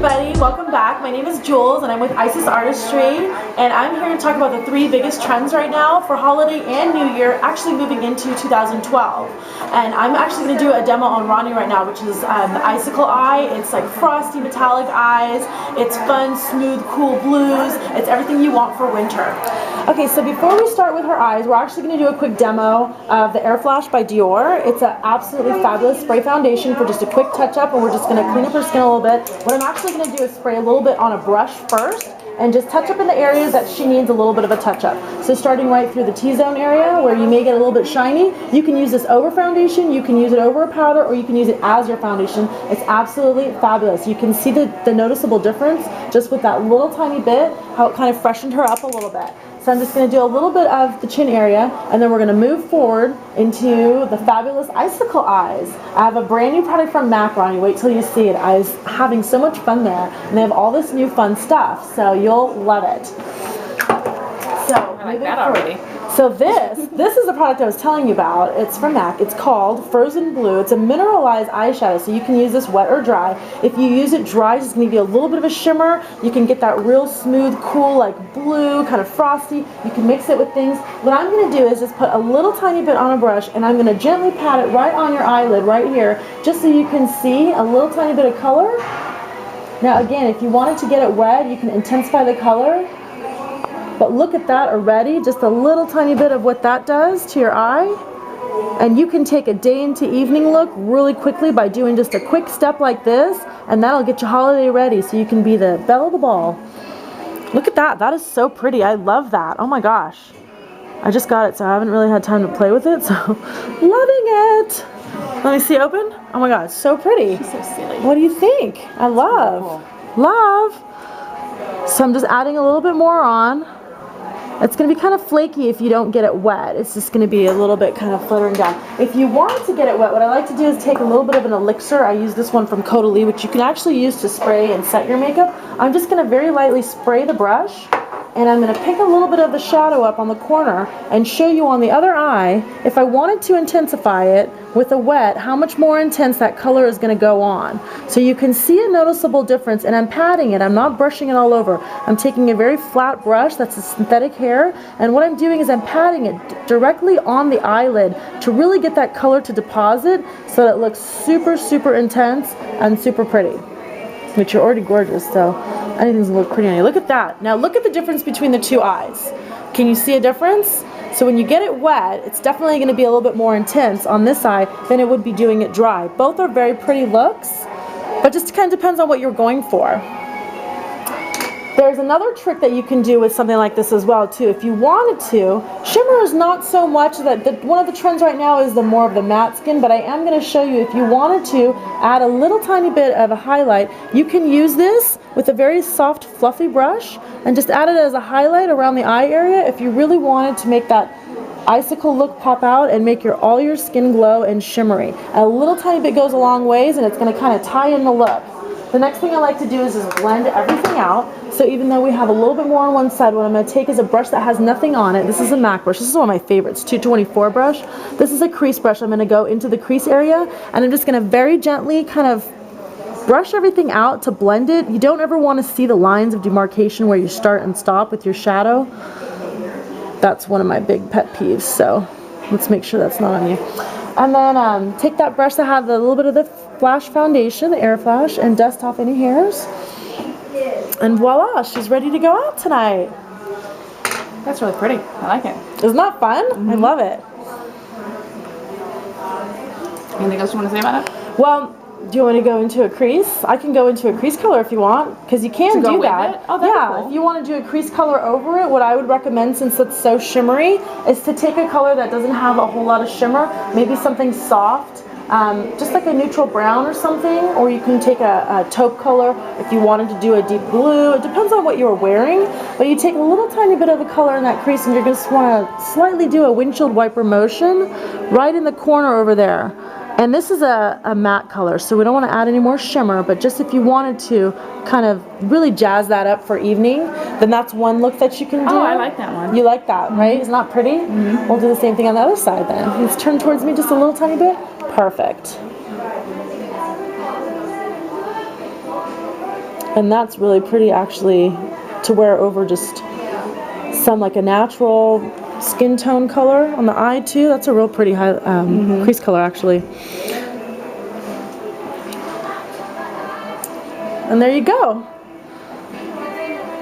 everybody, welcome back. My name is Jules and I'm with Isis Artistry, and I'm here to talk about the 3 biggest trends right now for holiday and New Year, actually moving into 2012. And I'm actually going to do a demo on Ronnie right now, which is the Icicle eye. It's like frosty metallic eyes. It's fun, smooth, cool blues. It's everything you want for winter. Okay, so before we start with her eyes, we're actually going to do a quick demo of the Air Flash by Dior. It's an absolutely fabulous spray foundation for just a quick touch-up, and we're just going to clean up her skin a little bit. What I'm actually going to do is spray a little bit on a brush first, and just touch up in the areas that she needs a little bit of a touch-up. So starting right through the T-zone area where you may get a little bit shiny, you can use this over foundation, you can use it over a powder, or you can use it as your foundation. It's absolutely fabulous. You can see the noticeable difference just with that little tiny bit, how it kind of freshened her up a little bit. So I'm just going to do a little bit of the chin area, and then we're going to move forward into the fabulous Icicle eyes. I have a brand new product from MAC, Ronnie. Wait till you see it. I was having so much fun there, and they have all this new fun stuff, so you'll love it. So I like that already. So this is the product I was telling you about. It's from MAC. It's called Frozen Blue. It's a mineralized eyeshadow, so you can use this wet or dry. If you use it dry, it's going to give you a little bit of a shimmer. You can get that real smooth, cool, like blue, kind of frosty. You can mix it with things. What I'm going to do is just put a little tiny bit on a brush, and I'm going to gently pat it right on your eyelid right here, just so you can see a little tiny bit of color. Now again, if you wanted to get it wet, you can intensify the color. But look at that already, just a little tiny bit of what that does to your eye. And you can take a day into evening look really quickly by doing just a quick step like this, and that'll get you holiday ready so you can be the belle of the ball. Look at that, that is so pretty. I love that. Oh my gosh. I just got it, so I haven't really had time to play with it, so loving it. Let me see, open. Oh my god, it's so pretty. She's so silly. What do you think? I love. Cool. Love. So I'm just adding a little bit more on. It's going to be kind of flaky if you don't get it wet. It's just going to be a little bit kind of fluttering down. If you want to get it wet, what I like to do is take a little bit of an elixir. I use this one from Caudalie, which you can actually use to spray and set your makeup. I'm just going to very lightly spray the brush, and I'm going to pick a little bit of the shadow up on the corner and show you on the other eye, if I wanted to intensify it with a wet, how much more intense that color is going to go on. So you can see a noticeable difference, and I'm patting it. I'm not brushing it all over. I'm taking a very flat brush that's a synthetic hair, and what I'm doing is I'm patting it directly on the eyelid to really get that color to deposit so that it looks super, super intense and super pretty. Which you're already gorgeous, so anything's gonna look pretty on you. Look at that. Now look at the difference between the two eyes. Can you see a difference? So when you get it wet, it's definitely going to be a little bit more intense on this eye than it would be doing it dry. Both are very pretty looks, but just kind of depends on what you're going for. There's another trick that you can do with something like this as well too. If you wanted to, shimmer is not so much that one of the trends right now is the more of the matte skin, but I am going to show you if you wanted to add a little tiny bit of a highlight, you can use this with a very soft fluffy brush and just add it as a highlight around the eye area if you really wanted to make that Icicle look pop out and make all your skin glow and shimmery. A little tiny bit goes a long ways, and it's going to kind of tie in the look. The next thing I like to do is just blend everything out. So even though we have a little bit more on one side, what I'm going to take is a brush that has nothing on it. This is a MAC brush. This is one of my favorites, 224 brush. This is a crease brush. I'm going to go into the crease area, and I'm just going to very gently kind of brush everything out to blend it. You don't ever want to see the lines of demarcation where you start and stop with your shadow. That's one of my big pet peeves, so let's make sure that's not on you. And then take that brush that has a little bit of the Flash foundation, the Air Flash, and dust off any hairs. And voila, she's ready to go out tonight. That's really pretty. I like it. Isn't that fun? Mm-hmm. I love it. Anything else you want to say about it? Well, do you want to go into a crease? I can go into a crease color if you want, because you can do that. Oh, that's yeah, cool. If you want to do a crease color over it, what I would recommend, since it's so shimmery, is to take a color that doesn't have a whole lot of shimmer, maybe something soft, just like a neutral brown or something, or you can take a taupe color if you wanted to do a deep blue. It depends on what you're wearing, but you take a little tiny bit of a color in that crease, and you're just want to slightly do a windshield wiper motion right in the corner over there. And this is a matte color, so we don't want to add any more shimmer, but just if you wanted to kind of really jazz that up for evening, then that's one look that you can do. Oh, I like that one. You like that, right? Isn't that pretty? Mm-hmm. We'll do the same thing on the other side then. Let's turn towards me just a little tiny bit. Perfect. And that's really pretty actually to wear over just some like a natural skin tone color on the eye too. That's a real pretty high crease color actually. And there you go.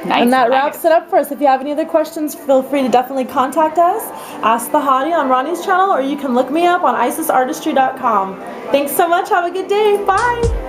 Nice. And that I like wraps it up for us. If you have any other questions, feel free to definitely contact us. Ask the Hottie on Ronnie's channel, or you can look me up on IsisArtistry.com. Thanks so much. Have a good day. Bye.